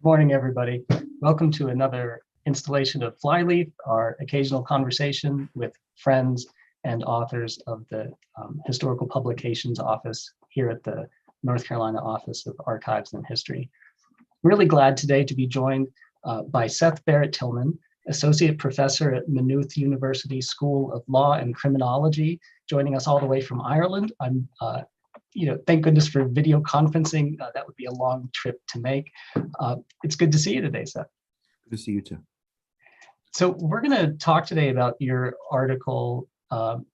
Morning, everybody. Welcome to another installation of Flyleaf, our occasional conversation with friends and authors of the Historical Publications Office here at the North Carolina Office of Archives and History. Really glad today to be joined by Seth Barrett Tillman, Associate Professor at Maynooth University School of Law and Criminology, joining us all the way from Ireland. Thank goodness for video conferencing. That would be a long trip to make. It's good to see you today, Seth. Good to see you too. So we're going to talk today about your article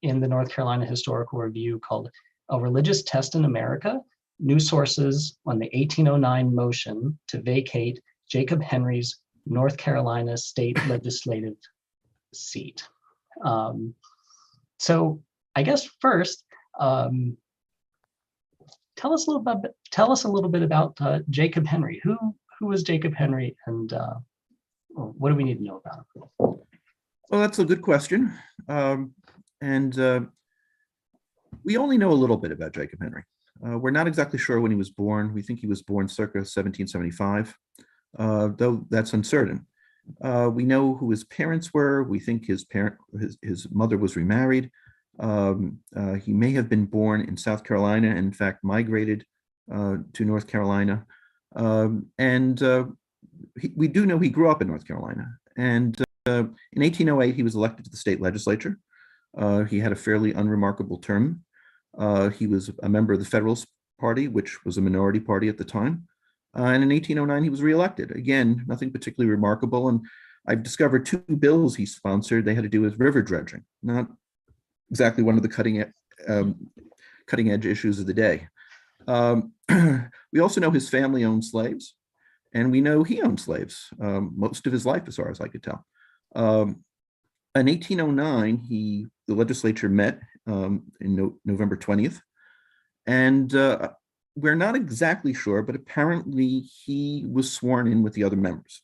in the North Carolina Historical Review called "A Religious Test in America: New Sources on the 1809 Motion to Vacate Jacob Henry's North Carolina State Legislative Seat." So I guess first, tell us a little bit about Jacob Henry. Who is Jacob Henry, and what do we need to know about him? Well, that's a good question, and we only know a little bit about Jacob Henry. We're not exactly sure when he was born. We think he was born circa 1775, though that's uncertain. We know who his parents were. We think his mother was remarried. He may have been born in South Carolina and in fact migrated to North Carolina. We do know he grew up in North Carolina. And in 1808, he was elected to the state legislature. He had a fairly unremarkable term. He was a member of the Federalist Party, which was a minority party at the time. And in 1809, he was reelected. Again, nothing particularly remarkable. And I've discovered two bills he sponsored. They had to do with river dredging, not exactly one of the cutting edge issues of the day. We also know his family owned slaves, and we know he owned slaves most of his life, as far as I could tell. In 1809, the legislature met in November 20th, and we're not exactly sure, but apparently he was sworn in with the other members.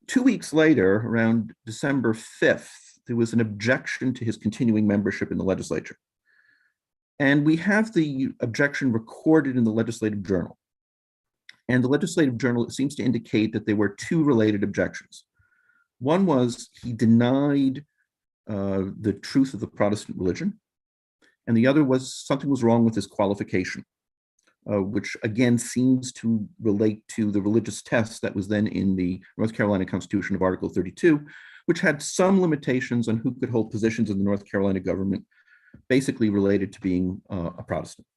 2 weeks later, around December 5th, there was an objection to his continuing membership in the legislature. And we have the objection recorded in the Legislative Journal. And the Legislative Journal seems to indicate that there were two related objections. One was he denied the truth of the Protestant religion. And the other was something was wrong with his qualification, which again seems to relate to the religious test that was then in the North Carolina Constitution of Article 32, which had some limitations on who could hold positions in the North Carolina government, basically related to being a Protestant.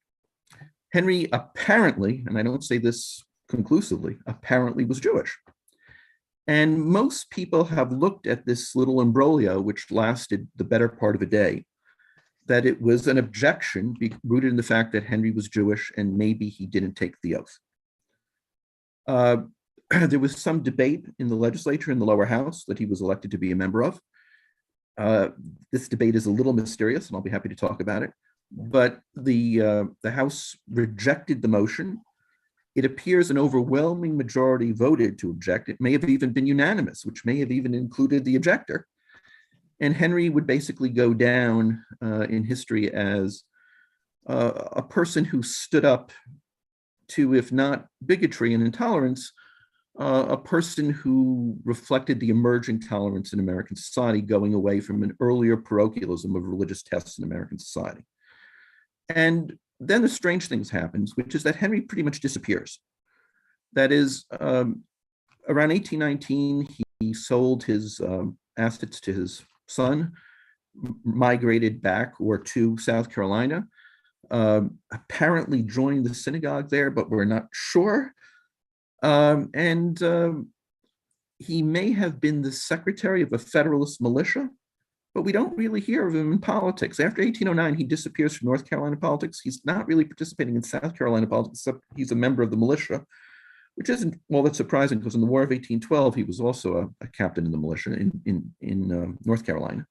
Henry apparently, and I don't say this conclusively, apparently was Jewish. And most people have looked at this little imbroglio, which lasted the better part of a day, that it was an objection rooted in the fact that Henry was Jewish and maybe he didn't take the oath. There was some debate in the legislature in the lower house that he was elected to be a member of. This debate is a little mysterious, and I'll be happy to talk about it. But the House rejected the motion. It appears an overwhelming majority voted to object. It may have even been unanimous, which may have even included the objector. And Henry would basically go down in history as a person who stood up to, if not bigotry and intolerance, a person who reflected the emerging tolerance in American society, going away from an earlier parochialism of religious tests in American society. And then the strange things happens, which is that Henry pretty much disappears. That is, around 1819, he sold his assets to his son, migrated back to South Carolina, apparently joined the synagogue there, but we're not sure. He may have been the secretary of a Federalist militia, but we don't really hear of him in politics. After 1809, he disappears from North Carolina politics. He's not really participating in South Carolina politics, except he's a member of the militia, which isn't all that surprising, because in the War of 1812, he was also a captain in the militia in North Carolina.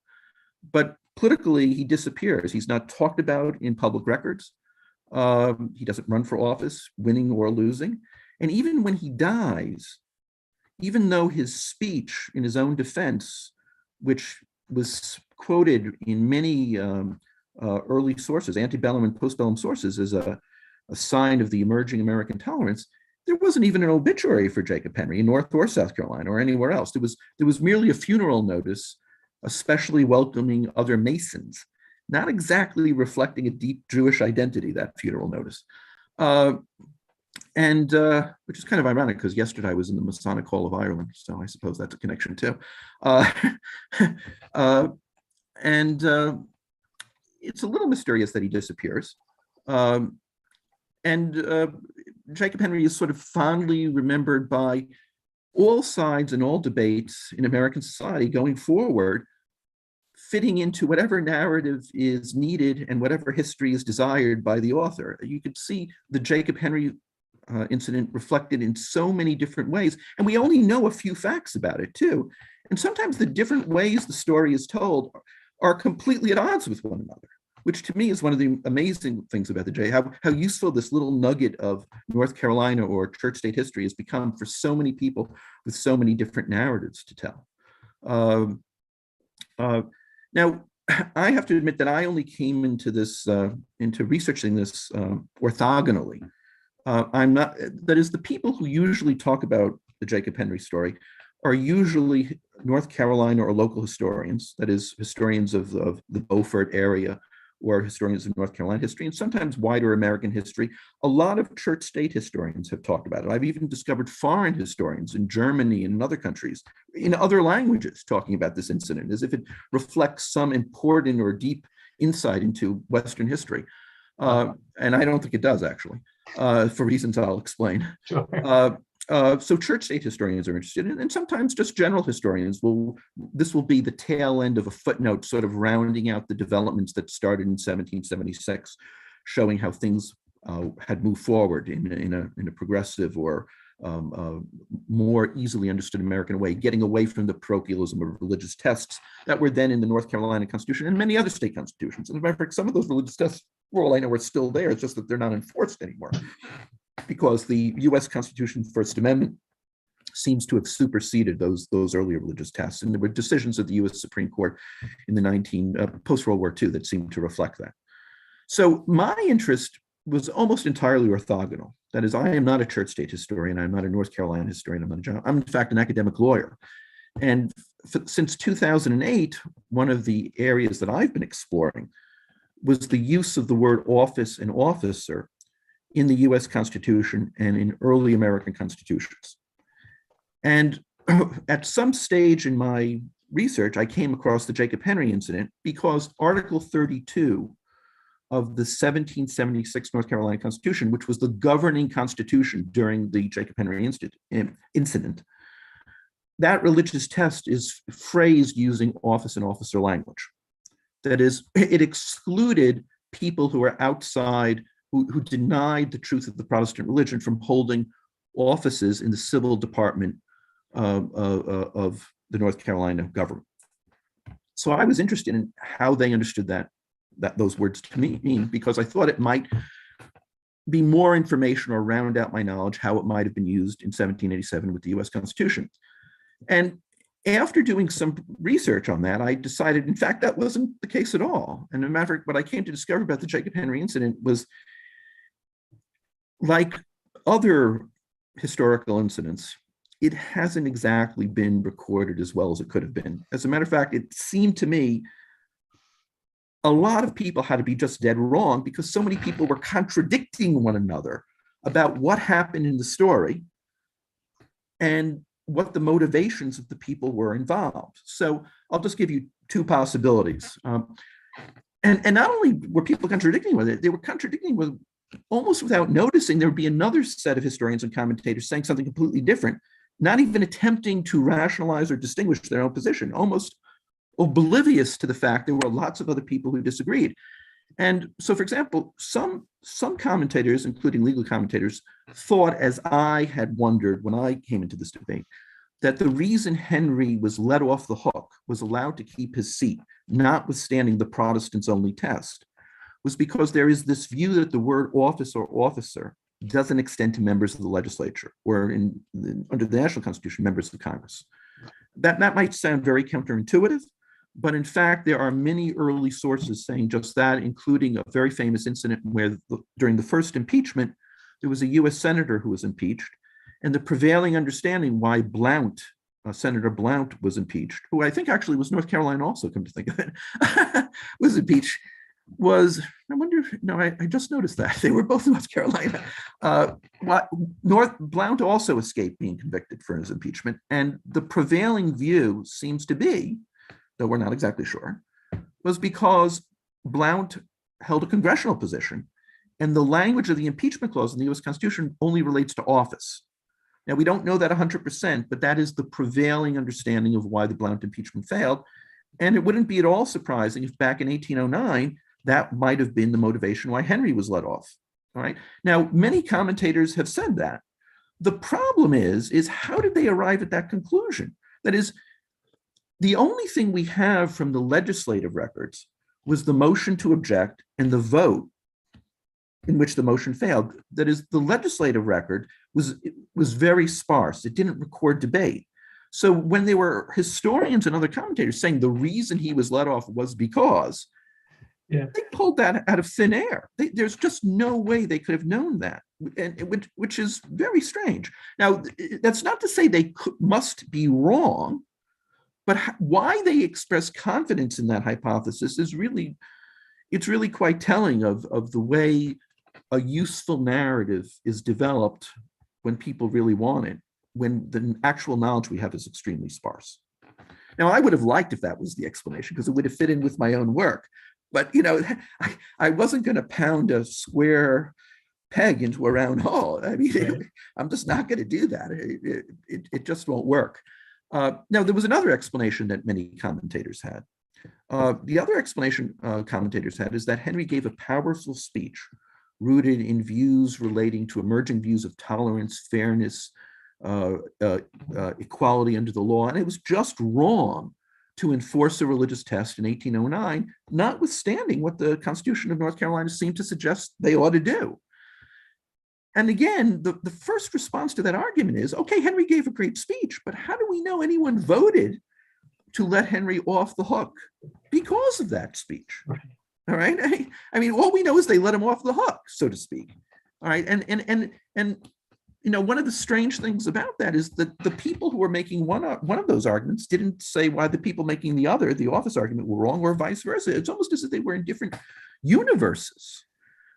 But politically, he disappears. He's not talked about in public records. He doesn't run for office, winning or losing. And even when he dies, even though his speech in his own defense, which was quoted in many early sources, antebellum and postbellum sources, as a sign of the emerging American tolerance, there wasn't even an obituary for Jacob Henry in North or South Carolina or anywhere else. There was merely a funeral notice, especially welcoming other Masons, not exactly reflecting a deep Jewish identity, that funeral notice. And which is kind of ironic because yesterday I was in the Masonic Hall of Ireland, so I suppose that's a connection too. And it's a little mysterious that he disappears. Jacob Henry is sort of fondly remembered by all sides and all debates in American society going forward, fitting into whatever narrative is needed and whatever history is desired by the author. You could see the Jacob Henry incident reflected in so many different ways, and we only know a few facts about it too. And sometimes the different ways the story is told are completely at odds with one another, which to me is one of the amazing things about the J, how useful this little nugget of North Carolina or church state history has become for so many people with so many different narratives to tell. Now, I have to admit that I only came into this, into researching this orthogonally. That is, the people who usually talk about the Jacob Henry story are usually North Carolina or local historians, that is, historians of the Beaufort area or historians of North Carolina history, and sometimes wider American history. A lot of church state historians have talked about it. I've even discovered foreign historians in Germany and in other countries, in other languages, talking about this incident as if it reflects some important or deep insight into Western history. And I don't think it does, actually, for reasons I'll explain. Sure. So church state historians are interested in, and sometimes just general historians this will be the tail end of a footnote, sort of rounding out the developments that started in 1776, showing how things had moved forward in a progressive or more easily understood American way, getting away from the parochialism of religious tests that were then in the North Carolina Constitution and many other state constitutions. And as a matter of fact, some of those religious tests, for all I know, are still there. It's just that they're not enforced anymore, because the U.S. Constitution First Amendment seems to have superseded those earlier religious tests. And there were decisions of the U.S. Supreme Court in the post-World War II that seemed to reflect that. So my interest was almost entirely orthogonal. That is, I am not a church state historian. I'm not a North Carolina historian. I'm in fact an academic lawyer. And since 2008, one of the areas that I've been exploring was the use of the word office and officer in the US Constitution and in early American constitutions. And at some stage in my research, I came across the Jacob Henry incident because Article 32 of the 1776 North Carolina Constitution, which was the governing constitution during the Jacob Henry incident, that religious test is phrased using office and officer language. That is, it excluded people who are outside, who denied the truth of the Protestant religion from holding offices in the civil department of the North Carolina government. So I was interested in how they understood those words to mean, because I thought it might be more information or round out my knowledge how it might have been used in 1787 with the US Constitution. And after doing some research on that, I decided, in fact, that wasn't the case at all. And as a matter of fact, what I came to discover about the Jacob Henry incident was, like other historical incidents, it hasn't exactly been recorded as well as it could have been. As a matter of fact, it seemed to me a lot of people had to be just dead wrong because so many people were contradicting one another about what happened in the story and what the motivations of the people were involved. So I'll just give you two possibilities. And not only were people contradicting with it, they were contradicting with almost without noticing. There would be another set of historians and commentators saying something completely different, not even attempting to rationalize or distinguish their own position, almost oblivious to the fact there were lots of other people who disagreed. And so, for example, some commentators, including legal commentators, thought, as I had wondered when I came into this debate, that the reason Henry was let off the hook, was allowed to keep his seat, notwithstanding the Protestants only test, was because there is this view that the word office or officer doesn't extend to members of the legislature or under the National Constitution, members of Congress. That might sound very counterintuitive, but in fact, there are many early sources saying just that, including a very famous incident where during the first impeachment, there was a US senator who was impeached, and the prevailing understanding why Blount, Senator Blount was impeached, who I think actually was North Carolina also, come to think of it, was impeached, was, I wonder, no, I just noticed that. They were both North Carolina. Blount also escaped being convicted for his impeachment, and the prevailing view seems to be, though we're not exactly sure, was because Blount held a congressional position, and the language of the impeachment clause in the US Constitution only relates to office. Now, we don't know that 100%, but that is the prevailing understanding of why the Blount impeachment failed. And it wouldn't be at all surprising if back in 1809, that might have been the motivation why Henry was let off. All right. Now, many commentators have said that. The problem is how did they arrive at that conclusion? That is, the only thing we have from the legislative records was the motion to object and the vote in which the motion failed. That is, the legislative record was very sparse. It didn't record debate. So when there were historians and other commentators saying the reason he was let off was because, they pulled that out of thin air. There's just no way they could have known that, and which is very strange. Now, that's not to say they must be wrong, but why they express confidence in that hypothesis is really, it's really quite telling of the way a useful narrative is developed when people really want it, when the actual knowledge we have is extremely sparse. Now, I would have liked if that was the explanation, because it would have fit in with my own work. But, I wasn't going to pound a square peg into a round hole. I mean, I'm just not going to do that. It just won't work. Now, there was another explanation that many commentators had. The other explanation commentators had is that Henry gave a powerful speech rooted in views relating to emerging views of tolerance, fairness, equality under the law, and it was just wrong to enforce a religious test in 1809, notwithstanding what the Constitution of North Carolina seemed to suggest they ought to do. And again, the first response to that argument is, okay, Henry gave a great speech, but how do we know anyone voted to let Henry off the hook because of that speech? Right. All right. I mean, all we know is they let him off the hook, so to speak. All right. And one of the strange things about that is that the people who were making one of those arguments didn't say why the people making the office argument, were wrong, or vice versa. It's almost as if they were in different universes.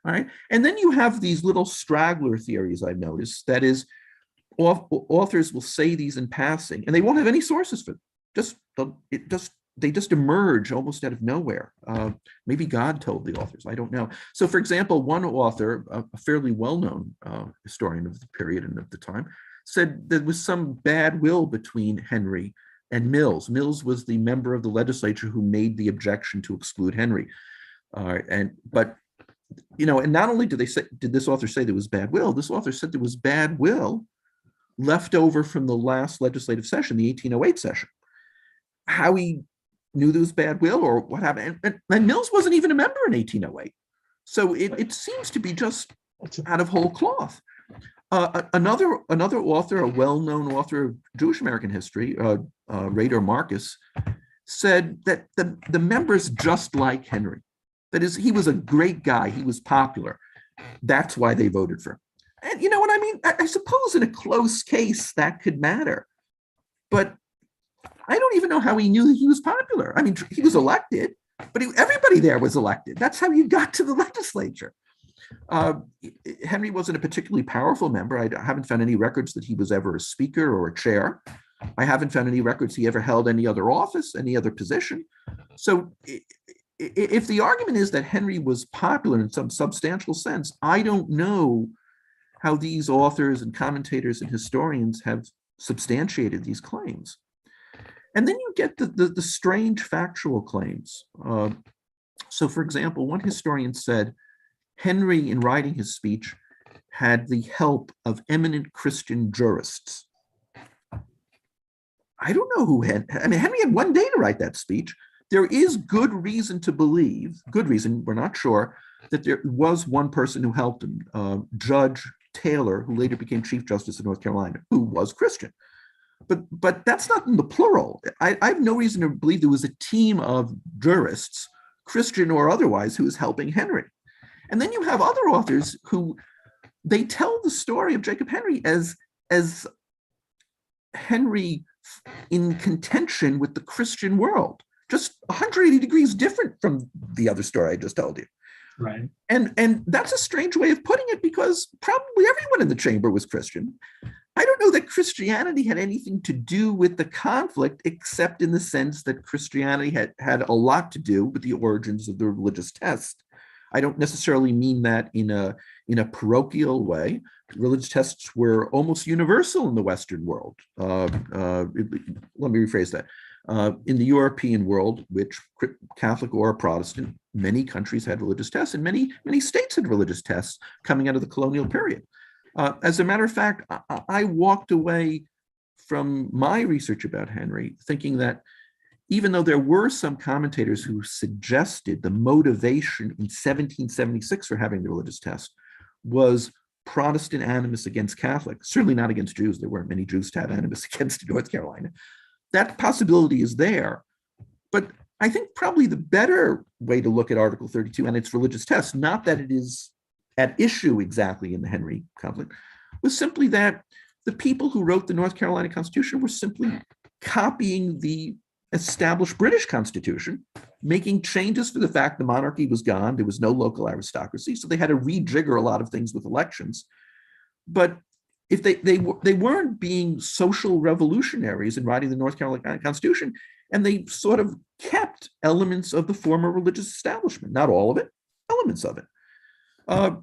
All right. And then you have these little straggler theories I've noticed. That is, authors will say these in passing, and they won't have any sources for them. They just emerge almost out of nowhere. Maybe God told the authors, I don't know. So for example, one author, a fairly well-known historian of the period and of the time, said there was some bad will between Henry and Mills. Mills was the member of the legislature who made the objection to exclude Henry. And not only did this author say there was bad will, this author said there was bad will left over from the last legislative session, the 1808 session. How he knew there was bad will or what happened. And Mills wasn't even a member in 1808. So it seems to be just out of whole cloth. Another author, a well-known author of Jewish American history, Rader Marcus, said that the members just like Henry. That is, he was a great guy. He was popular. That's why they voted for him. And you know what I mean? I suppose in a close case that could matter. But I don't even know how he knew that he was popular. I mean, he was elected, but everybody there was elected. That's how you got to the legislature. Henry wasn't a particularly powerful member. I haven't found any records that he was ever a speaker or a chair. I haven't found any records he ever held any other office, any other position. So if the argument is that Henry was popular in some substantial sense, I don't know how these authors and commentators and historians have substantiated these claims. And then you get the strange factual claims. So for example, one historian said, Henry, in writing his speech, had the help of eminent Christian jurists. I don't know who Henry had one day to write that speech. There is good reason to believe, good reason, we're not sure, that there was one person who helped him, Judge Taylor, who later became Chief Justice of North Carolina, who was Christian. But that's not in the plural. I have no reason to believe there was a team of jurists, Christian or otherwise, who was helping Henry. And then you have other authors who they tell the story of Jacob Henry as Henry in contention with the Christian world, just 180 degrees different from the other story I just told you. Right. And that's a strange way of putting it, because probably everyone in the chamber was Christian. I don't know that Christianity had anything to do with the conflict, except in the sense that Christianity had a lot to do with the origins of the religious test. I don't necessarily mean that in a parochial way. Religious tests were almost universal in the Western world. Let me rephrase that. In the European world, which Catholic or Protestant, many countries had religious tests, and many states had religious tests coming out of the colonial period. As a matter of fact, I walked away from my research about Henry thinking that even though there were some commentators who suggested the motivation in 1776 for having the religious test was Protestant animus against Catholics, certainly not against Jews. There weren't many Jews to have animus against North Carolina. That possibility is there. But I think probably the better way to look at Article 32 and its religious test, not that it is at issue exactly in the Henry conflict, was simply that the people who wrote the North Carolina Constitution were simply copying the established British Constitution, making changes for the fact the monarchy was gone, there was no local aristocracy, so they had to rejigger a lot of things with elections. But if they weren't being social revolutionaries in writing the North Carolina Constitution, and they sort of kept elements of the former religious establishment, not all of it, elements of it.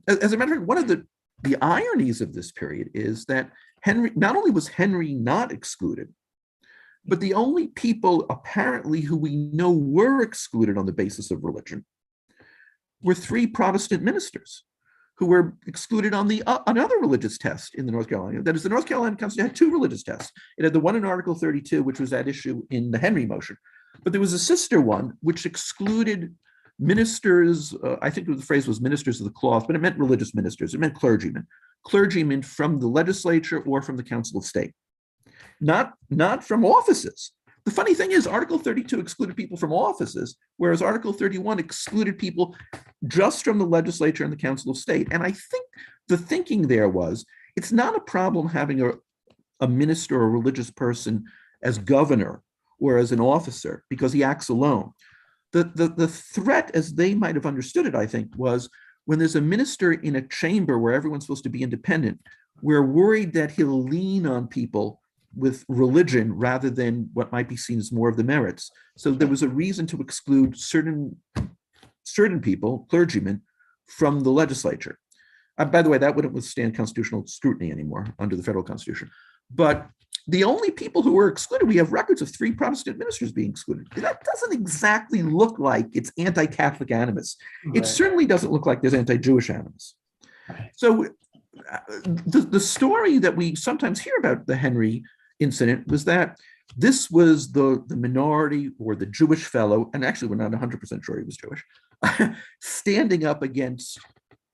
As a matter of fact, one of the ironies of this period is that Henry, not only was Henry not excluded, but the only people apparently who we know were excluded on the basis of religion were 3 Protestant ministers who were excluded on another religious test in the North Carolina. That is, the North Carolina Constitution had 2 religious tests. It had the one in Article 32, which was at issue in the Henry motion, but there was a sister one which excluded ministers, I think the phrase was ministers of the cloth, but it meant religious ministers, it meant clergymen from the legislature or from the Council of State. Not from offices. The funny thing is Article 32 excluded people from offices, whereas Article 31 excluded people just from the legislature and the Council of State. And I think the thinking there was, it's not a problem having a minister or a religious person as governor or as an officer because he acts alone. The threat, as they might have understood it, I think, was when there's a minister in a chamber where everyone's supposed to be independent, we're worried that he'll lean on people with religion rather than what might be seen as more of the merits. So there was a reason to exclude certain people, clergymen, from the legislature. By the way, that wouldn't withstand constitutional scrutiny anymore under the federal constitution. But the only people who were excluded, we have records of 3 Protestant ministers being excluded. That doesn't exactly look like it's anti-Catholic animus. Right. It certainly doesn't look like there's anti-Jewish animus. Right. So the story that we sometimes hear about the Henry incident was that this was the minority or the Jewish fellow, and actually we're not 100% sure he was Jewish, standing up against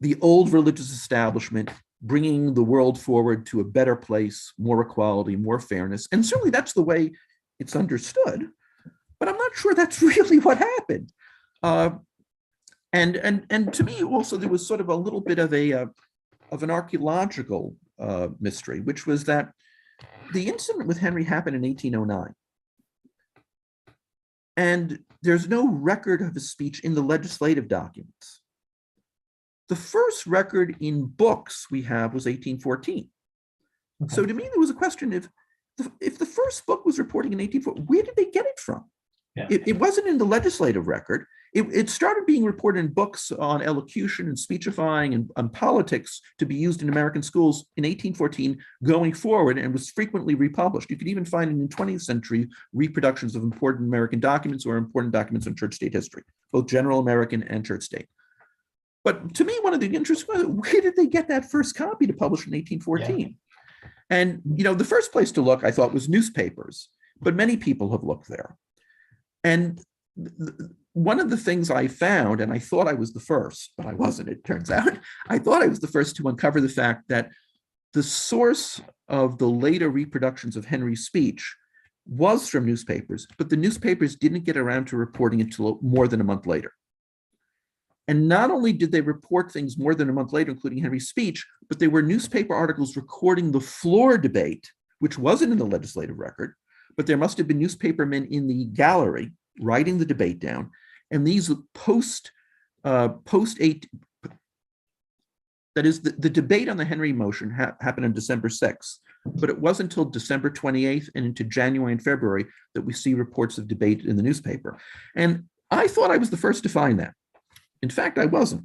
the old religious establishment, bringing the world forward to a better place, more equality, more fairness. And certainly that's the way it's understood, but I'm not sure that's really what happened. And to me also, there was sort of a little bit of an archaeological mystery, which was that the incident with Henry happened in 1809. And there's no record of his speech in the legislative documents. The first record in books we have was 1814. Okay. So to me, there was a question if the first book was reporting in 1814, where did they get it from? Yeah. It wasn't in the legislative record. It started being reported in books on elocution and speechifying and politics to be used in American schools in 1814 going forward, and was frequently republished. You could even find it in 20th century reproductions of important American documents or important documents on church-state history, both general American and church-state. But to me, one of the interests was, where did they get that first copy to publish in 1814? Yeah. And the first place to look, I thought, was newspapers, but many people have looked there. And one of the things I found, and I thought I was the first, but I wasn't, it turns out, I thought I was the first to uncover the fact that the source of the later reproductions of Henry's speech was from newspapers, but the newspapers didn't get around to reporting until more than a month later. And not only did they report things more than a month later, including Henry's speech, but they were newspaper articles recording the floor debate, which wasn't in the legislative record, but there must have been newspapermen in the gallery writing the debate down. And these post eight, that is, the debate on the Henry motion happened on December 6th, but it wasn't until December 28th and into January and February that we see reports of debate in the newspaper. And I thought I was the first to find that. In fact, I wasn't.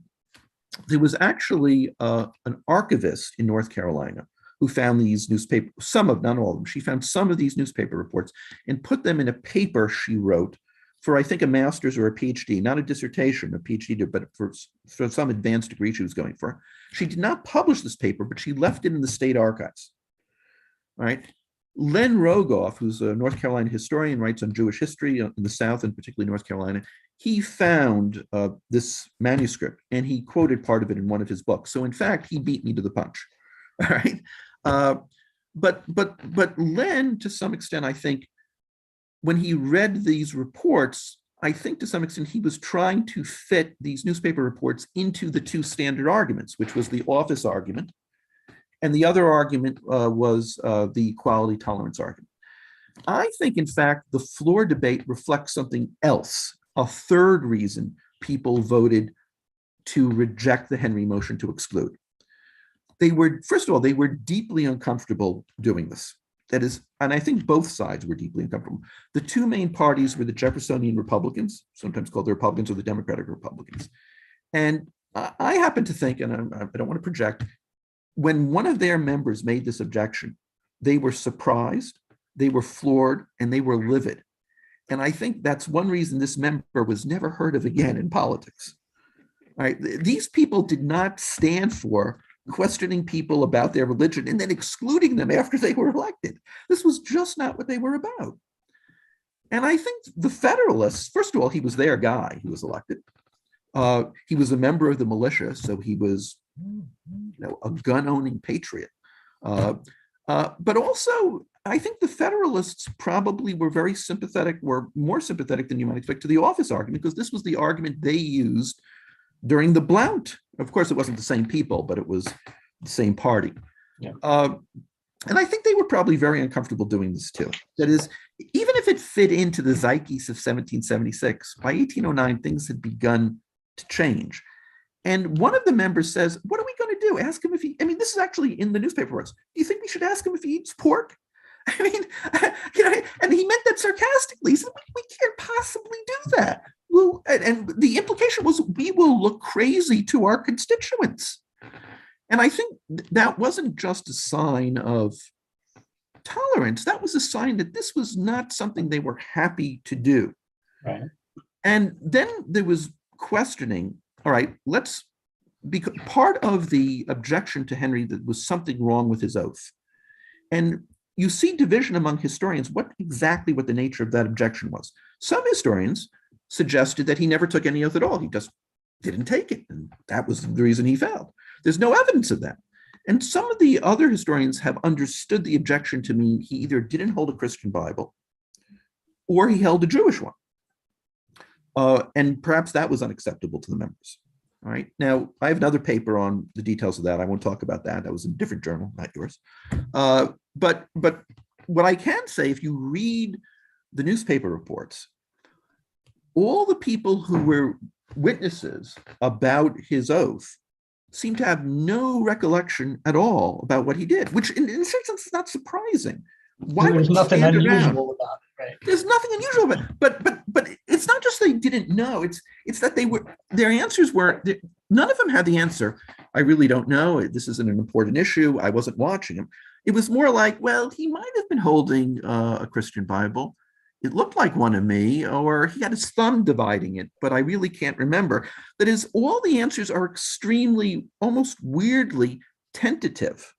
There was actually an archivist in North Carolina who found these newspaper, not all of them, she found some of these newspaper reports and put them in a paper she wrote for, I think, a master's or a PhD, not a dissertation, a PhD, but for some advanced degree she was going for. She did not publish this paper, but she left it in the state archives. All right. Len Rogoff, who's a North Carolina historian, writes on Jewish history in the South and particularly North Carolina. He found this manuscript and he quoted part of it in one of his books. So in fact, he beat me to the punch. All right. But Len, to some extent, I think, when he read these reports, I think to some extent he was trying to fit these newspaper reports into the two standard arguments, which was the office argument, and the other argument was the equality tolerance argument. I think, in fact, the floor debate reflects something else, a third reason people voted to reject the Henry motion to exclude. They were, first of all, they were deeply uncomfortable doing this. That is, and I think both sides were deeply uncomfortable. The two main parties were the Jeffersonian Republicans, sometimes called the Republicans or the Democratic Republicans. And I happen to think, and I don't want to project, when one of their members made this objection, they were surprised, they were floored, and they were livid. And I think that's one reason this member was never heard of again in politics. All right? These people did not stand for questioning people about their religion and then excluding them after they were elected. This was just not what they were about. And I think the Federalists, first of all, he was their guy who was elected. He was a member of the militia, so he was, a gun-owning patriot. But also, I think the Federalists probably were very sympathetic, were more sympathetic than you might expect to the office argument, because this was the argument they used during the Blount. Of course, it wasn't the same people, but it was the same party. Yeah. And I think they were probably very uncomfortable doing this too. That is, even if it fit into the zeitgeist of 1776, by 1809, things had begun to change. And one of the members says, what are we going to do? Ask him if he, this is actually in the newspaper reports. Do you think we should ask him if he eats pork? And he meant that sarcastically. He said, we can't possibly do that. Well, and the implication was we will look crazy to our constituents. And I think that wasn't just a sign of tolerance. That was a sign that this was not something they were happy to do. Right. And then there was questioning, all right, because part of the objection to Henry that was something wrong with his oath. And you see division among historians, what the nature of that objection was. Some historians suggested that he never took any oath at all. He just didn't take it. And that was the reason he failed. There's no evidence of that. And some of the other historians have understood the objection to mean he either didn't hold a Christian Bible or he held a Jewish one. And perhaps that was unacceptable to the members. All right. Now, I have another paper on the details of that. I won't talk about that. That was in a different journal, not yours. But what I can say, if you read the newspaper reports, all the people who were witnesses about his oath seem to have no recollection at all about what he did, which in a certain sense is not surprising. Why There's nothing unusual about it, right? There's nothing unusual about it, but it's not just they didn't know. It's that their answers were, none of them had the answer. I really don't know. This isn't an important issue. I wasn't watching him. It was more like, well, he might have been holding a Christian Bible. It looked like one of me, or he had his thumb dividing it, but I really can't remember. That is, all the answers are extremely, almost weirdly tentative.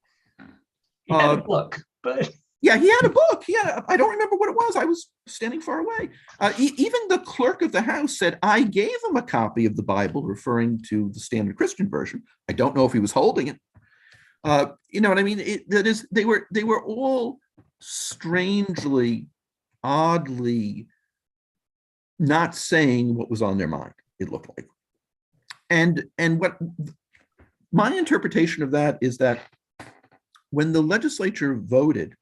He had a book, but... Yeah, he had a book. Yeah, I don't remember what it was. I was standing far away. Even the clerk of the house said, I gave him a copy of the Bible, referring to the Standard Christian Version. I don't know if he was holding it. You know what I mean? That is, they were all strangely, oddly not saying what was on their mind, it looked like. And what my interpretation of that is that when the legislature voted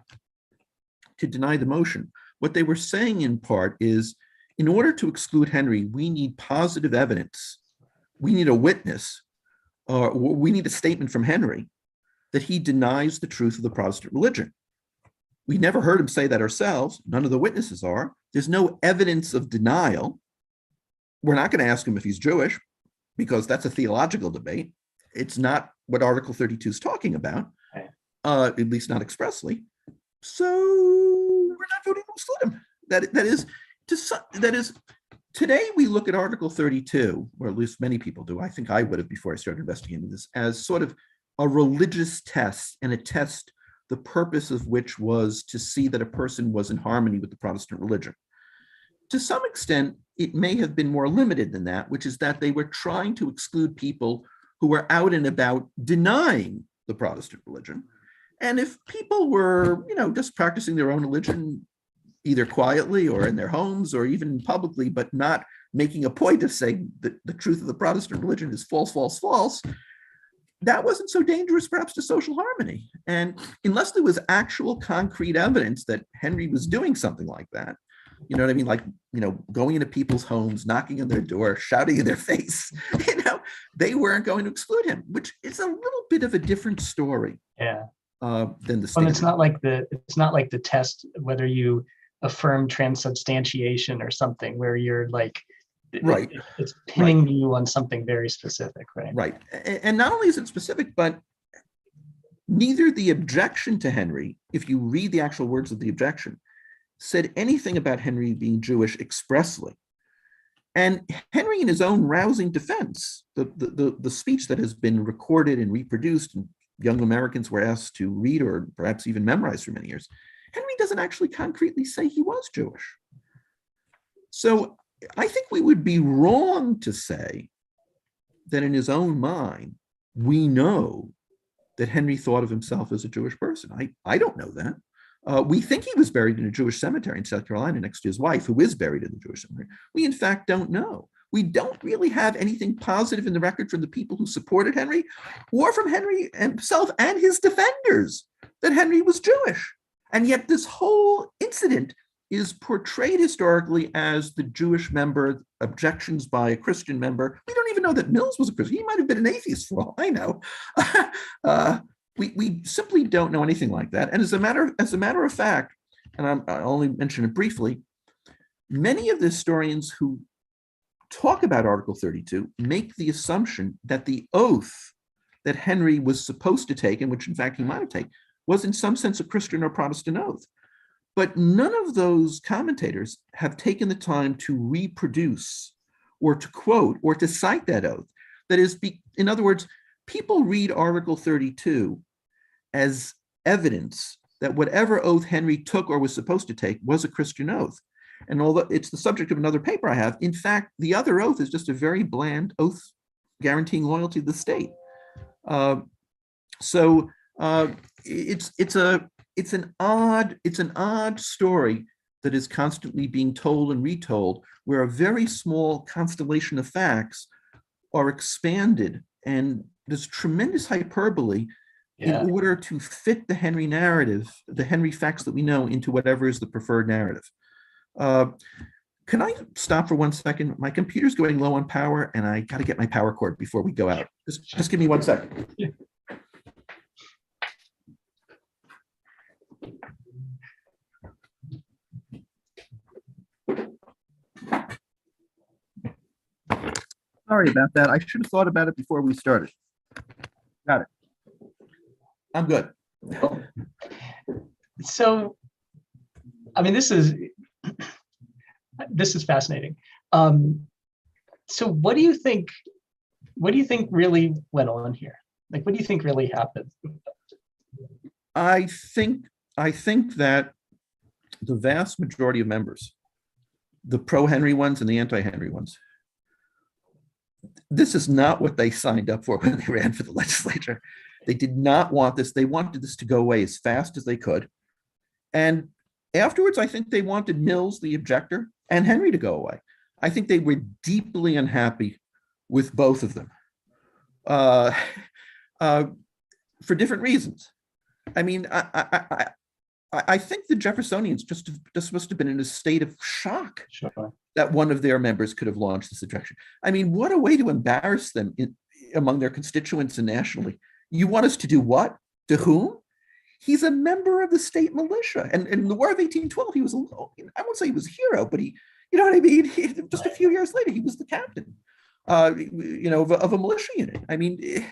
to deny the motion, what they were saying in part is, in order to exclude Henry, we need positive evidence. We need a witness, or we need a statement from Henry that he denies the truth of the Protestant religion. We never heard him say that ourselves. None of the witnesses are. There's no evidence of denial. We're not going to ask him if he's Jewish, because that's a theological debate. It's not what Article 32 is talking about, at least not expressly. So we're not voting to exclude him. That is, today we look at Article 32, or at least many people do. I think I would have before I started investigating this, as sort of a religious test, and a test the purpose of which was to see that a person was in harmony with the Protestant religion. To some extent, it may have been more limited than that, which is that they were trying to exclude people who were out and about denying the Protestant religion. And if people were, just practicing their own religion, either quietly or in their homes or even publicly, but not making a point of saying that the truth of the Protestant religion is false, false, false, that wasn't so dangerous perhaps to social harmony. And unless there was actual concrete evidence that Henry was doing something like that, you know what I mean? Like, going into people's homes, knocking on their door, shouting in their face, they weren't going to exclude him, which is a little bit of a different story. Yeah. Than the state. Well, it's not like the test whether you affirm transubstantiation or something where you're like, right. It's pinning you on something very specific, right? Right. And not only is it specific, but neither the objection to Henry, if you read the actual words of the objection, said anything about Henry being Jewish expressly. And Henry, in his own rousing defense, the speech that has been recorded and reproduced, and young Americans were asked to read or perhaps even memorize for many years, Henry doesn't actually concretely say he was Jewish. So I think we would be wrong to say that in his own mind, we know that Henry thought of himself as a Jewish person. I don't know that. We think he was buried in a Jewish cemetery in South Carolina next to his wife, who is buried in the Jewish cemetery. We, in fact, don't know. We don't really have anything positive in the record from the people who supported Henry, or from Henry himself and his defenders, that Henry was Jewish. And yet this whole incident is portrayed historically as the Jewish member, objections by a Christian member. We don't even know that Mills was a Christian. He might have been an atheist for all I know. We simply don't know anything like that. And as a matter of fact, and I'll only mention it briefly, many of the historians who talk about Article 32 make the assumption that the oath that Henry was supposed to take, and which in fact he might have taken, was in some sense a Christian or Protestant oath. But none of those commentators have taken the time to reproduce or to quote or to cite that oath. That is, in other words, people read Article 32 as evidence that whatever oath Henry took or was supposed to take was a Christian oath. And although it's the subject of another paper I have, in fact, the other oath is just a very bland oath guaranteeing loyalty to the state. It's an odd story that is constantly being told and retold, where a very small constellation of facts are expanded, and there's tremendous hyperbole in order to fit the Henry narrative, the Henry facts that we know, into whatever is the preferred narrative. Can I stop for 1 second? My computer's going low on power, and I got to get my power cord before we go out. Just give me 1 second. Yeah. Sorry about that. I should have thought about it before we started. Got it. I'm good. So, I mean, this is fascinating. So what do you think really went on here? Like, what do you think really happened? I think that the vast majority of members, the pro-Henry ones and the anti-Henry ones, this is not what they signed up for when they ran for the legislature. They did not want this. They wanted this to go away as fast as they could. And afterwards, I think they wanted Mills, the objector, and Henry to go away. I think they were deeply unhappy with both of them uh, uh, for different reasons. I mean, I think the Jeffersonians just must have been in a state of shock Sure. that one of their members could have launched this objection. I mean, what a way to embarrass them among their constituents and nationally. You want us to do what? To whom? He's a member of the state militia. And in the War of 1812, he was, I won't say he was a hero, but he, you know what I mean? Just a few years later, he was the captain, of a militia unit. I mean,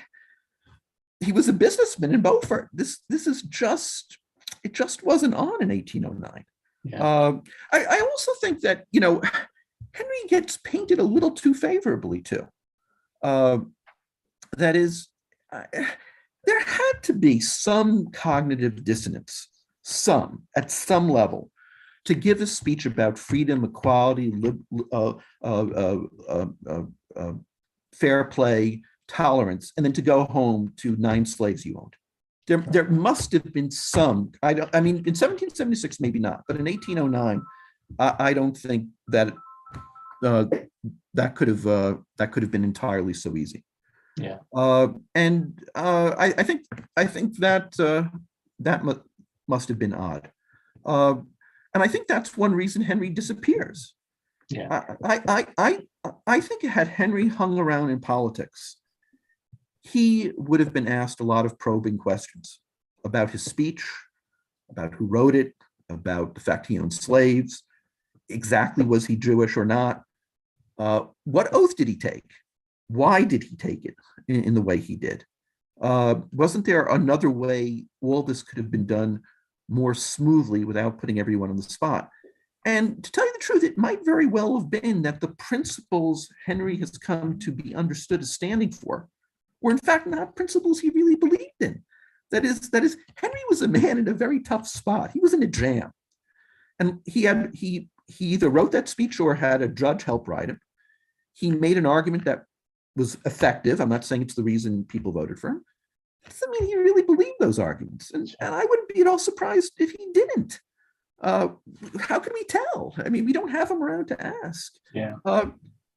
he was a businessman in Beaufort. This is just, it just wasn't on in 1809. Yeah. I also think that, Henry gets painted a little too favorably too. That is, there had to be some cognitive dissonance, at some level, to give a speech about freedom, equality, fair play, tolerance, and then to go home to 9 slaves you owned. There must have been some. I mean, in 1776, maybe not, but in 1809, I don't think that that could have been entirely so easy. Yeah. I think that must have been odd. And I think that's one reason Henry disappears. Yeah. I think had Henry hung around in politics, he would have been asked a lot of probing questions about his speech, about who wrote it, about the fact he owned slaves, exactly was he Jewish or not, what oath did he take, why did he take it in the way he did, wasn't there another way all this could have been done more smoothly without putting everyone on the spot? And to tell you the truth, it might very well have been that the principles Henry has come to be understood as standing for were in fact not principles he really believed in. That is, Henry was a man in a very tough spot. He was in a jam. And he either wrote that speech or had a judge help write it. He made an argument that was effective. I'm not saying it's the reason people voted for him. That doesn't mean he really believed those arguments. And I wouldn't be at all surprised if he didn't. How can we tell? I mean, we don't have him around to ask. Yeah.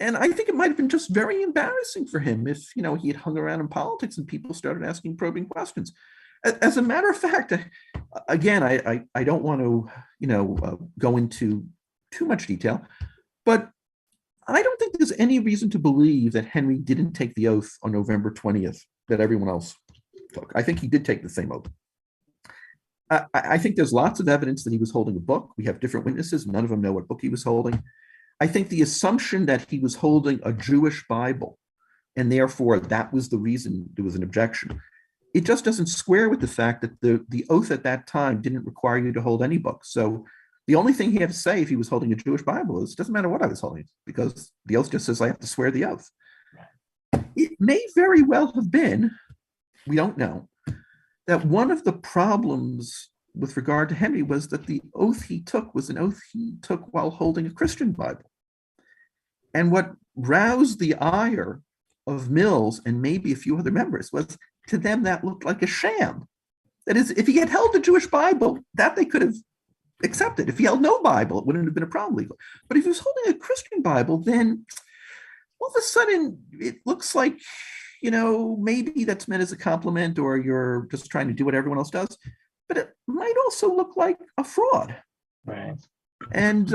And I think it might have been just very embarrassing for him if, he had hung around in politics and people started asking probing questions. As a matter of fact, again, I don't want to, go into too much detail, but I don't think there's any reason to believe that Henry didn't take the oath on November 20th that everyone else took. I think he did take the same oath. I think there's lots of evidence that he was holding a book. We have different witnesses. None of them know what book he was holding. I think the assumption that he was holding a Jewish Bible, and therefore that was the reason there was an objection, it just doesn't square with the fact that the oath at that time didn't require you to hold any book. So the only thing he had to say if he was holding a Jewish Bible is, it doesn't matter what I was holding, because the oath just says I have to swear the oath. It may very well have been, we don't know, that one of the problems with regard to Henry was that the oath he took was an oath he took while holding a Christian Bible. And what roused the ire of Mills and maybe a few other members was, to them, that looked like a sham. That is, if he had held the Jewish Bible, that they could have accepted. If he held no Bible, it wouldn't have been a problem legal. But if he was holding a Christian Bible, then all of a sudden it looks like, maybe that's meant as a compliment, or you're just trying to do what everyone else does. But it might also look like a fraud. Right. And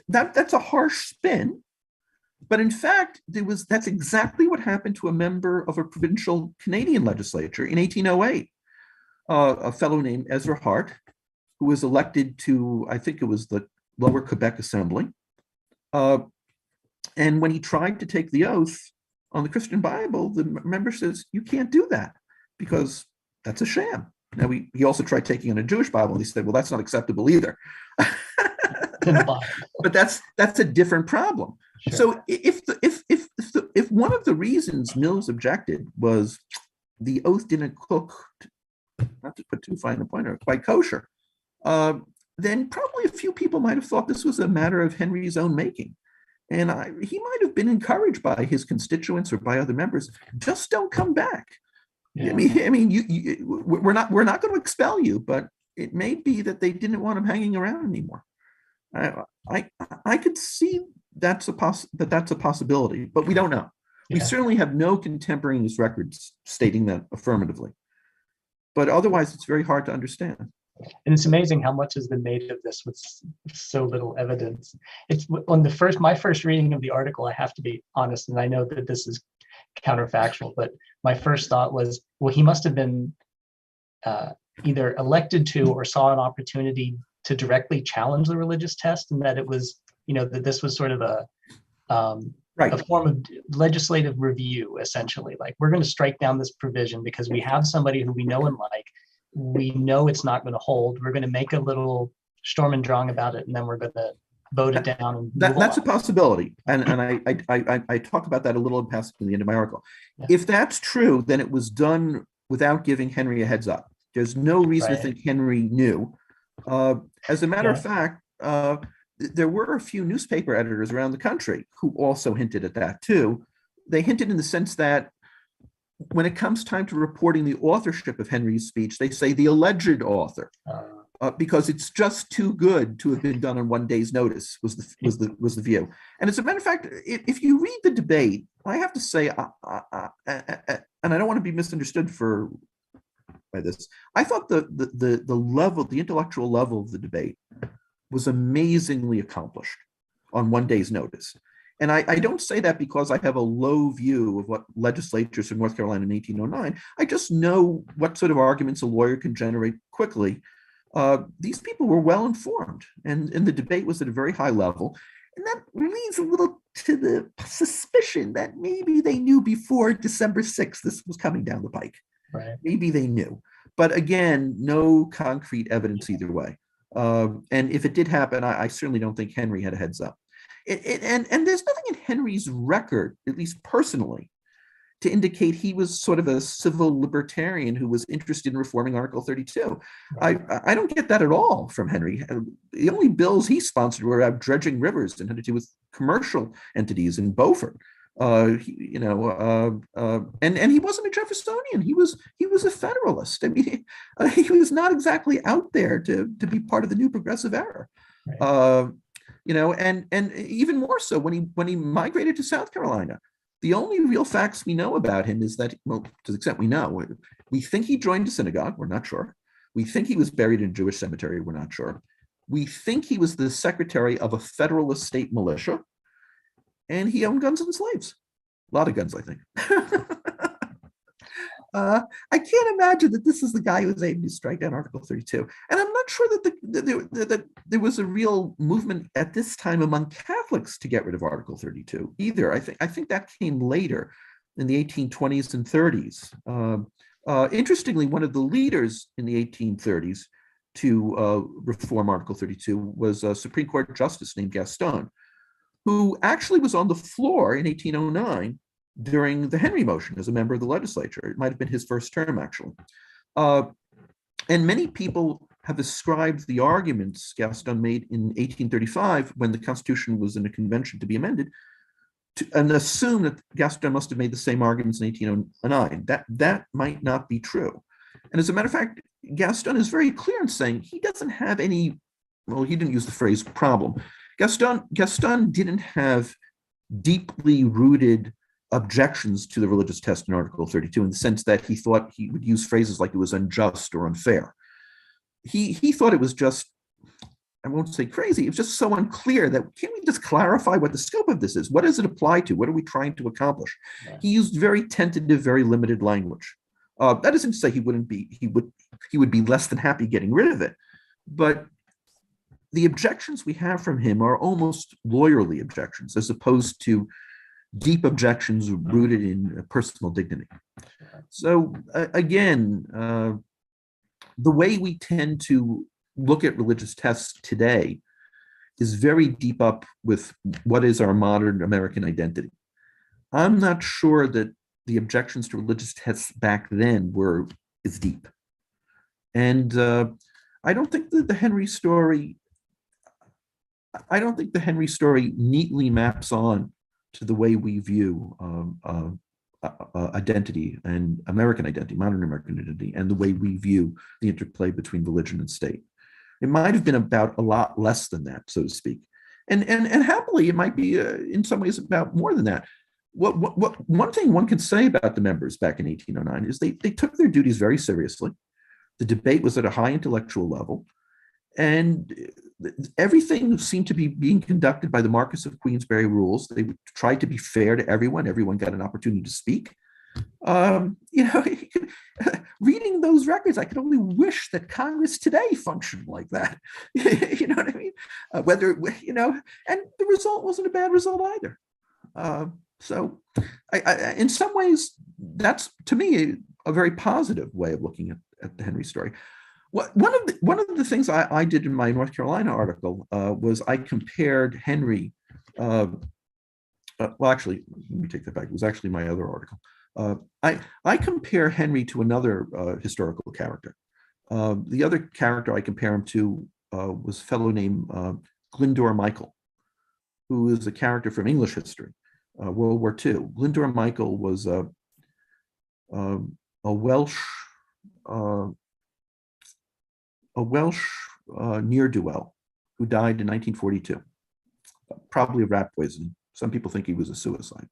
that's a harsh spin. But in fact, that's exactly what happened to a member of a provincial Canadian legislature in 1808, a fellow named Ezra Hart, who was elected to, I think it was the Lower Quebec Assembly. And when he tried to take the oath on the Christian Bible, the member says, you can't do that because that's a sham. Now, he also tried taking on a Jewish Bible, and he said, well, that's not acceptable either. But that's a different problem. Sure. So if one of the reasons Mills objected was the oath didn't cook, not to put too fine a point, or quite kosher, then probably a few people might have thought this was a matter of Henry's own making. And he might have been encouraged by his constituents or by other members, just don't come back. Yeah. I mean, we're not going to expel you, but it may be that they didn't want him hanging around anymore. I could see that's a possibility, but we don't know. We Yeah. certainly have no contemporaneous records stating that affirmatively. But otherwise, it's very hard to understand. And it's amazing how much has been made of this with so little evidence. It's on my first reading of the article, I have to be honest, and I know that this is counterfactual, but my first thought was, well, he must have been either elected to or saw an opportunity to directly challenge the religious test, and that it was, that this was sort of a form of legislative review, essentially. Like, we're going to strike down this provision because we have somebody who we know and like. We know it's not going to hold. We're going to make a little Sturm und Drang about it, and then we're going to vote it down. And that's a possibility. And I talk about that a little in passing at the end of my article. Yeah. If that's true, then it was done without giving Henry a heads up. There's no reason to think Henry knew. As a matter of fact, there were a few newspaper editors around the country who also hinted at that too. They hinted in the sense that when it comes time to reporting the authorship of Henry's speech, they say the alleged author, because it's just too good to have been done on one day's notice. Was the view. And as a matter of fact, if you read the debate, I have to say, and I don't want to be misunderstood by this, I thought the level, the intellectual level of the debate was amazingly accomplished on one day's notice. And I don't say that because I have a low view of what legislatures in North Carolina in 1809. I just know what sort of arguments a lawyer can generate quickly. These people were well informed, and the debate was at a very high level. And that leads a little to the suspicion that maybe they knew before December 6th this was coming down the pike. Right. Maybe they knew. But again, no concrete evidence either way. And if it did happen, I certainly don't think Henry had a heads up. And there's nothing in Henry's record, at least personally, to indicate he was sort of a civil libertarian who was interested in reforming Article 32. Right. I don't get that at all from Henry. The only bills he sponsored were about dredging rivers and had to do with commercial entities in Beaufort. And he wasn't a Jeffersonian. He was a Federalist. I mean, he was not exactly out there to be part of the new progressive era. Right. And even more so when he migrated to South Carolina. The only real facts we know about him is that, well, to the extent we know, we think he joined a synagogue. We're not sure. We think he was buried in a Jewish cemetery. We're not sure. We think he was the secretary of a Federalist state militia, and he owned guns and slaves. A lot of guns, I think. I can't imagine that this is the guy who was able to strike down Article 32. And I'm not sure that there was a real movement at this time among Catholics to get rid of Article 32 either. I think that came later in the 1820s and 30s. Interestingly, one of the leaders in the 1830s to reform Article 32 was a Supreme Court justice named Gaston, who actually was on the floor in 1809 during the Henry motion as a member of the legislature. It might have been his first term, actually. And many people have ascribed the arguments Gaston made in 1835 when the Constitution was in a convention to be amended, and assume that Gaston must have made the same arguments in 1809. That might not be true. And as a matter of fact, Gaston is very clear in saying he doesn't have any, well, he didn't use the phrase problem. Gaston didn't have deeply rooted objections to the religious test in Article 32 in the sense that he thought he would use phrases like it was unjust or unfair. He thought it was just, I won't say crazy, it was just so unclear that can't we just clarify what the scope of this is? What does it apply to? What are we trying to accomplish? Yeah. He used very tentative, very limited language. That isn't to say he would be less than happy getting rid of it, but the objections we have from him are almost lawyerly objections as opposed to deep objections rooted in personal dignity. So again, the way we tend to look at religious tests today is very deep up with what is our modern American identity. I'm not sure that the objections to religious tests back then were as deep. And I don't think that the Henry story neatly maps on to the way we view identity and American identity, modern American identity, and the way we view the interplay between religion and state. It might have been about a lot less than that, so to speak. And happily, it might be in some ways about more than that. one thing one can say about the members back in 1809 is they took their duties very seriously. The debate was at a high intellectual level, and everything seemed to be being conducted by the Marquess of Queensberry rules. They tried to be fair to everyone. Everyone got an opportunity to speak. Reading those records, I could only wish that Congress today functioned like that. You know what I mean? And the result wasn't a bad result either. So in some ways, that's, to me, a very positive way of looking at the Henry story. One of the things I did in my North Carolina article was I compared Henry. Well, actually, let me take that back. It was actually my other article. I compare Henry to another historical character. The other character I compare him to was a fellow named Glyndwr Michael, who is a character from English history, World War II. Glyndwr Michael was a Welsh ne'er-do-well who died in 1942, probably of rat poisoning. Some people think he was a suicide.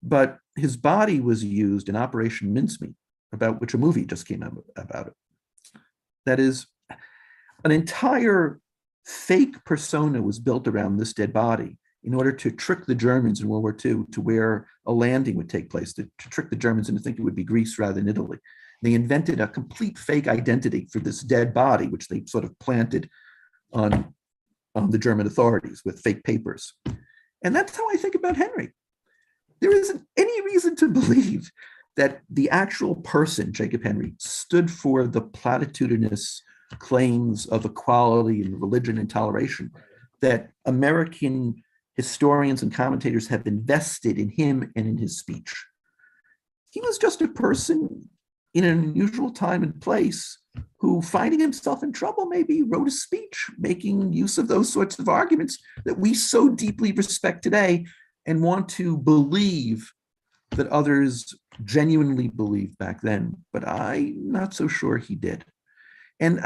But his body was used in Operation Mincemeat, about which a movie just came out about it. That is, an entire fake persona was built around this dead body in order to trick the Germans in World War II to where a landing would take place, to trick the Germans into thinking it would be Greece rather than Italy. They invented a complete fake identity for this dead body, which they sort of planted on the German authorities with fake papers. And that's how I think about Henry. There isn't any reason to believe that the actual person, Jacob Henry, stood for the platitudinous claims of equality and religion and toleration that American historians and commentators have invested in him and in his speech. He was just a person in an unusual time and place who, finding himself in trouble, maybe wrote a speech making use of those sorts of arguments that we so deeply respect today and want to believe that others genuinely believed back then. But I'm not so sure he did. And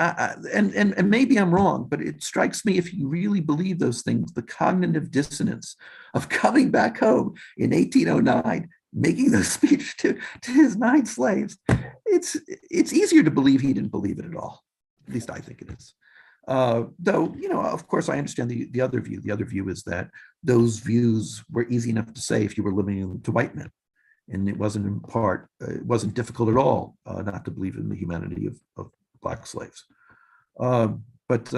maybe I'm wrong, but it strikes me, if you really believe those things, the cognitive dissonance of coming back home in 1809, making the speech to his 9 slaves, it's easier to believe he didn't believe it at all. At least I think it is. Though, of course, I understand the other view. The other view is that those views were easy enough to say if you were limiting to white men. And it wasn't it wasn't difficult at all not to believe in the humanity of Black slaves. But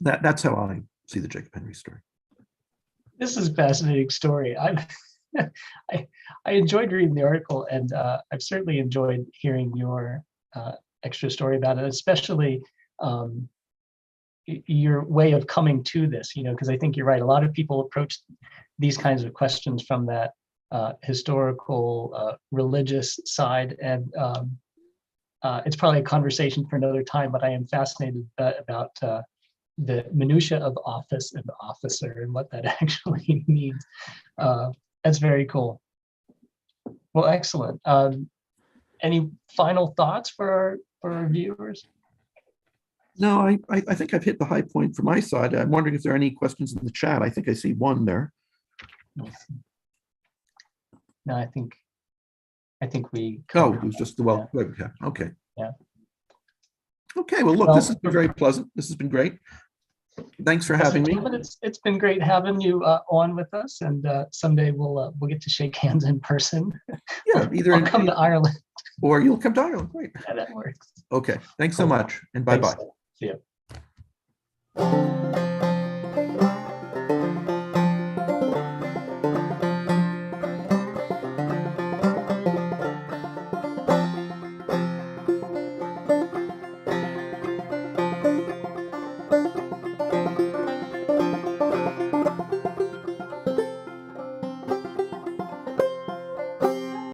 that's how I see the Jacob Henry story. This is a fascinating story. I enjoyed reading the article, and I've certainly enjoyed hearing your extra story about it, especially your way of coming to this, because I think you're right. A lot of people approach these kinds of questions from that historical, religious side, and it's probably a conversation for another time, but I am fascinated about the minutia of office and officer and what that actually means. That's very cool. Well, excellent. Any final thoughts for our viewers? No, I think I've hit the high point for my side. I'm wondering if there are any questions in the chat. I think I see one there. No, I think we. Oh, it was just the webcam. Okay. Yeah. Okay. Well, look, this has been very pleasant. This has been great. Thanks for having me. It's been great having you on with us, and someday we'll get to shake hands in person. Yeah, either I'll come to Ireland, or you'll come to Ireland. Great. Yeah, that works. Okay. Thanks so much, and bye-bye. See ya.